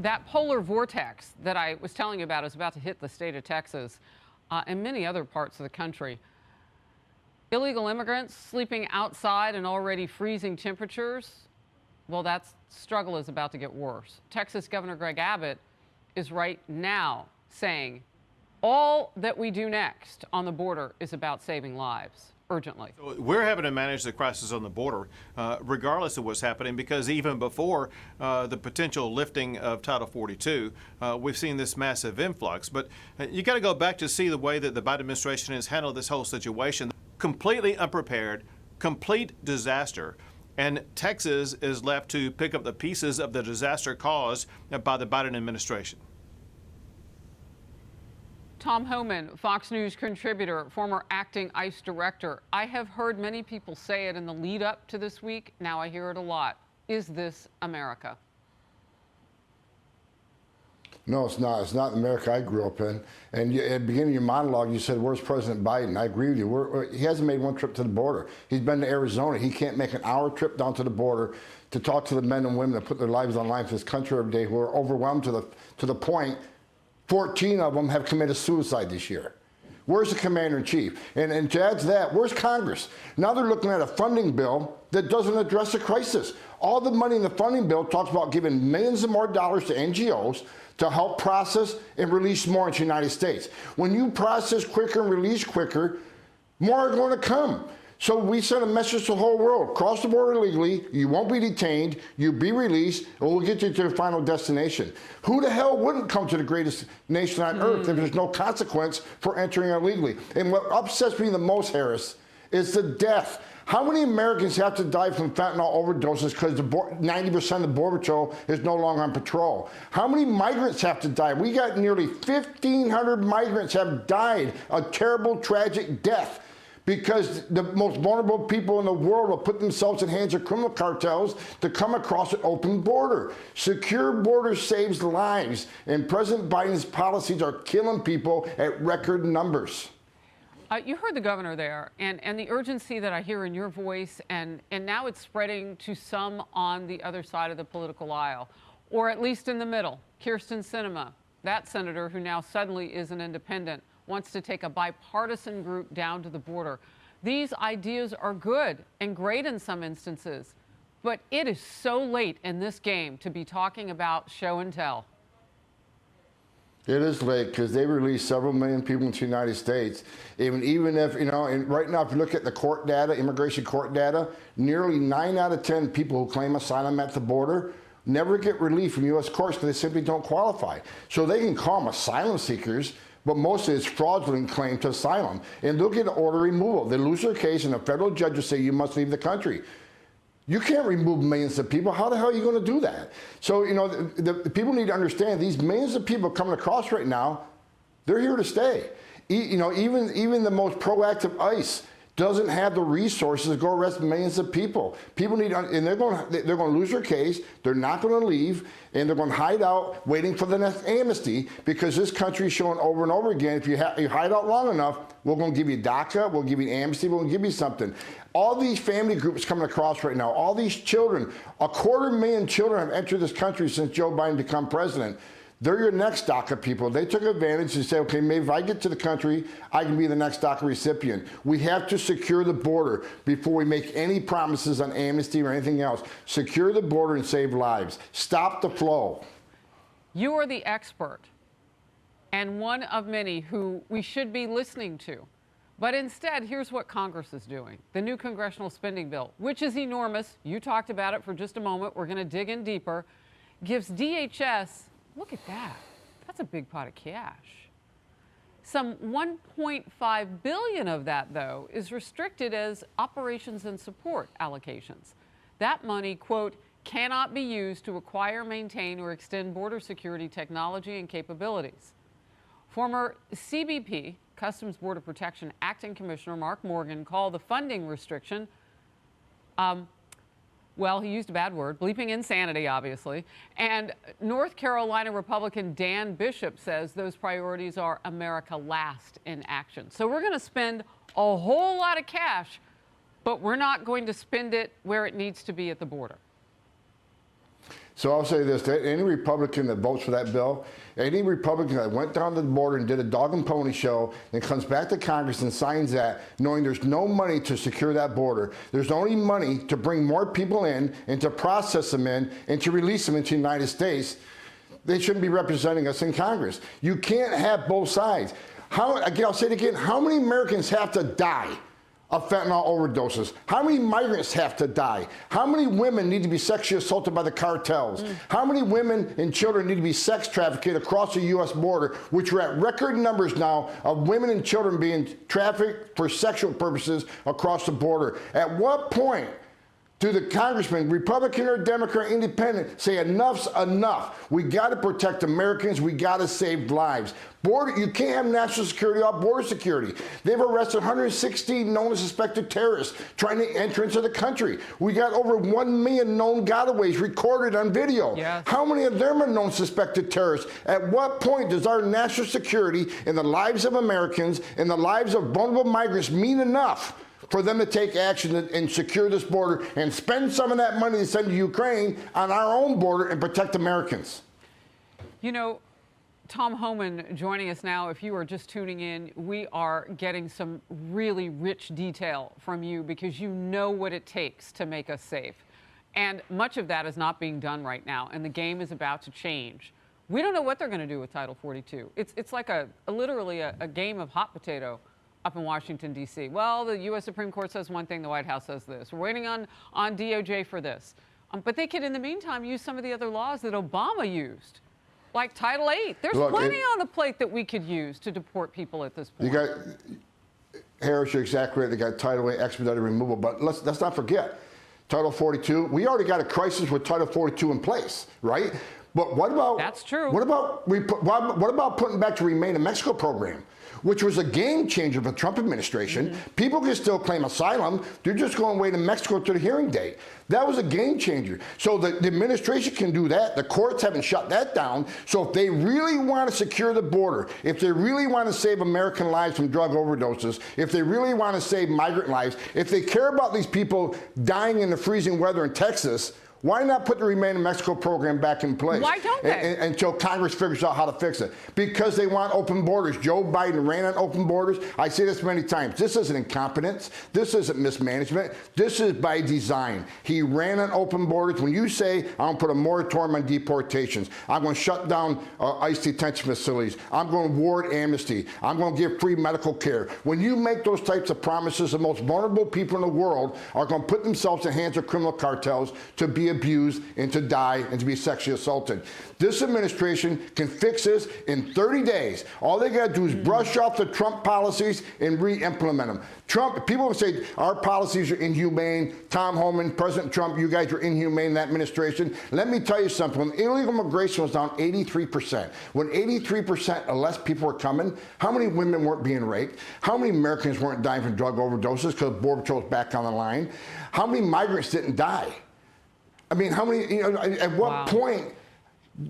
that polar vortex that I was telling you about is about to hit the state of Texas and many other parts of the country. Illegal immigrants sleeping outside in already freezing temperatures, well, that struggle is about to get worse. Texas Governor Greg Abbott is right now saying all that we do next on the border is about saving lives. Urgently. We're having to manage the crisis on the border, regardless of what's happening, because even before the potential lifting of Title 42, we've seen this massive influx. But you got to go back to see the way that the Biden administration has handled this whole situation. Completely unprepared, complete disaster. And Texas is left to pick up the pieces of the disaster caused by the Biden administration. Tom Homan, Fox News contributor, former acting ICE director. I have heard many people say it in the lead up to this week. Now I hear it a lot. Is this America? No, it's not. It's not America I grew up in. And at the beginning of your monologue, you said, where's President Biden? I agree with you. He hasn't made one trip to the border. He's been to Arizona. He can't make an hour trip down to the border to talk to the men and women that put their lives on the line for this country every day, who are overwhelmed to the point 14 of them have committed suicide this year. Where's the commander-in-chief? And to add to that, where's Congress? Now they're looking at a funding bill that doesn't address the crisis. All the money in the funding bill talks about giving millions of more dollars to NGOs to help process and release more into the United States. When you process quicker and release quicker, more are going to come. So we send a message to the whole world. Cross the border illegally, you won't be detained, you'll be released, and we'll get you to your final destination. Who the hell wouldn't come to the greatest nation on earth if there's no consequence for entering illegally? And what upsets me the most, Harris, is the death. How many Americans have to die from fentanyl overdoses because 90% of the Border Patrol is no longer on patrol? How many migrants have to die? We got nearly 1,500 migrants have died a terrible, tragic death, because the most vulnerable people in the world will put themselves in the hands of criminal cartels to come across an open border. Secure border saves lives, and President Biden's policies are killing people at record numbers. You heard the governor there, and the urgency that I hear in your voice, and now it's spreading to some on the other side of the political aisle, or at least in the middle. Kyrsten Sinema, that senator who now suddenly is an independent, wants to take a bipartisan group down to the border. These ideas are good and great in some instances, but it is so late in this game to be talking about show and tell. It is late because they released several million people into the United States. Even if, and right now, if you look at the court data, immigration court data, nearly 9 out of 10 people who claim asylum at the border never get relief from U.S. courts because they simply don't qualify. So they can call them asylum seekers, but mostly it's fraudulent claim to asylum. And look at order removal. They lose their case and a federal judge will say you must leave the country. You can't remove millions of people. How the hell are you going to do that? So, the people need to understand these millions of people coming across right now, they're here to stay. Even the most proactive ICE doesn't have the resources to go arrest millions of people. People need, and they're going to lose their case. They're not going to leave, and they're going to hide out, waiting for the next amnesty, because this country is showing over and over again, if you hide out long enough, we're going to give you DACA, we'll give you amnesty, we'll give you something. All these family groups coming across right now, all these children, 250,000 children have entered this country since Joe Biden became president. They're your next DACA people. They took advantage and said, okay, maybe if I get to the country, I can be the next DACA recipient. We have to secure the border before we make any promises on amnesty or anything else. Secure the border and save lives. Stop the flow. You are the expert, and one of many who we should be listening to. But instead, here's what Congress is doing. The new congressional spending bill, which is enormous. You talked about it for just a moment. We're going to dig in deeper. Gives DHS, look at that. That's a big pot of cash. Some $1.5 billion of that, though, is restricted as operations and support allocations. That money, quote, cannot be used to acquire, maintain, or extend border security technology and capabilities. Former CBP, Customs Border Protection Acting Commissioner Mark Morgan called the funding restriction, well, he used a bad word, bleeping insanity, obviously. And North Carolina Republican Dan Bishop says those priorities are America last in action. So we're going to spend a whole lot of cash, but we're not going to spend it where it needs to be at the border. So I'll say this, that any Republican that votes for that bill, any Republican that went down to the border and did a dog and pony show and comes back to Congress and signs that, knowing there's no money to secure that border, there's only money to bring more people in and to process them in and to release them into the United States, they shouldn't be representing us in Congress. You can't have both sides. Again, I'll say it again, how many Americans have to die of fentanyl overdoses? How many migrants have to die? How many women need to be sexually assaulted by the cartels? How many women and children need to be sex trafficked across the U.S. border, which are at record numbers now of women and children being trafficked for sexual purposes across the border? At what point do the congressmen, Republican or Democrat, Independent, say enough's enough? We got to protect Americans. We got to save lives. You can't have national security without border security. They've arrested 116 known suspected terrorists trying to enter into the country. We got over 1 million known gotaways recorded on video. Yes. How many of them are known suspected terrorists? At what point does our national security and the lives of Americans and the lives of vulnerable migrants mean enough for them to take action and secure this border and spend some of that money to send to Ukraine on our own border and protect Americans? You know, Tom Homan joining us now. If you are just tuning in, we are getting some really rich detail from you because you know what it takes to make us safe. And much of that is not being done right now, and the game is about to change. We don't know what they're going to do with Title 42. It's like literally a game of hot potato up in Washington, D.C. Well, the U.S. Supreme Court says one thing, the White House says this. We're waiting on DOJ for this. But they could, in the meantime, use some of the other laws that Obama used, like Title 8. There's plenty on the plate that we could use to deport people at this point. You got, Harris, you're exactly right. They got Title 8 expedited removal. But let's not forget, Title 42, we already got a crisis with Title 42 in place, right? But what about... That's true. What about putting back the Remain in Mexico program, which was a game changer for the Trump administration? People can still claim asylum. They're just going away to Mexico to the hearing date. That was a game changer. So the administration can do that. The courts haven't shut that down. So if they really want to secure the border, if they really want to save American lives from drug overdoses, if they really want to save migrant lives, if they care about these people dying in the freezing weather in Texas, why not put the Remain in Mexico program back in place? Why don't they? Until Congress figures out how to fix it. Because they want open borders. Joe Biden ran on open borders. I say this many times. This isn't incompetence. This isn't mismanagement. This is by design. He ran on open borders. When you say, I'm going to put a moratorium on deportations, I'm going to shut down ICE detention facilities, I'm going to award amnesty, I'm going to give free medical care. When you make those types of promises, the most vulnerable people in the world are going to put themselves in the hands of criminal cartels to be abused and to die and to be sexually assaulted. This administration can fix this in 30 days. All they got to do is brush off the Trump policies and re-implement them. People would say our policies are inhumane. Tom Homan, President Trump, you guys are inhumane in that administration. Let me tell you something. When illegal immigration was down 83%, when 83% or less people were coming, how many women weren't being raped? How many Americans weren't dying from drug overdoses because Border Patrol's back on the line? How many migrants didn't die? I mean, how many? You know, at what point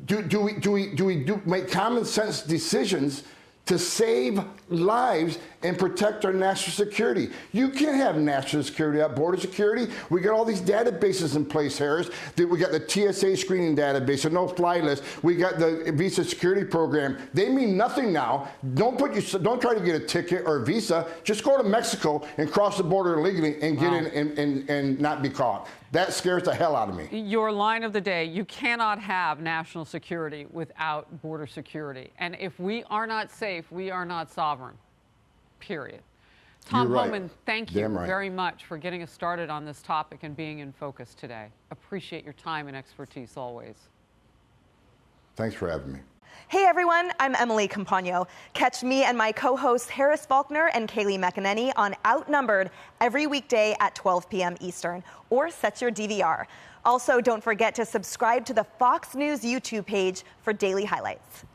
do we make common sense decisions to save lives and protect our national security? You can't have national security without border security. We got all these databases in place, Harris. We got the TSA screening database, a no-fly list. We got the visa security program. They mean nothing now. Don't try to get a ticket or a visa. Just go to Mexico and cross the border illegally and get in and not be caught. That scares the hell out of me. Your line of the day, you cannot have national security without border security. And if we are not safe, we are not sovereign, period. Tom Homan, thank you very much for getting us started on this topic and being in focus today. Appreciate your time and expertise always. Thanks for having me. Hey everyone, I'm Emily Campagno. Catch me and my co-hosts Harris Faulkner and Kaylee McEnany on Outnumbered every weekday at 12 p.m. Eastern, or set your DVR. Also, don't forget to subscribe to the Fox News YouTube page for daily highlights.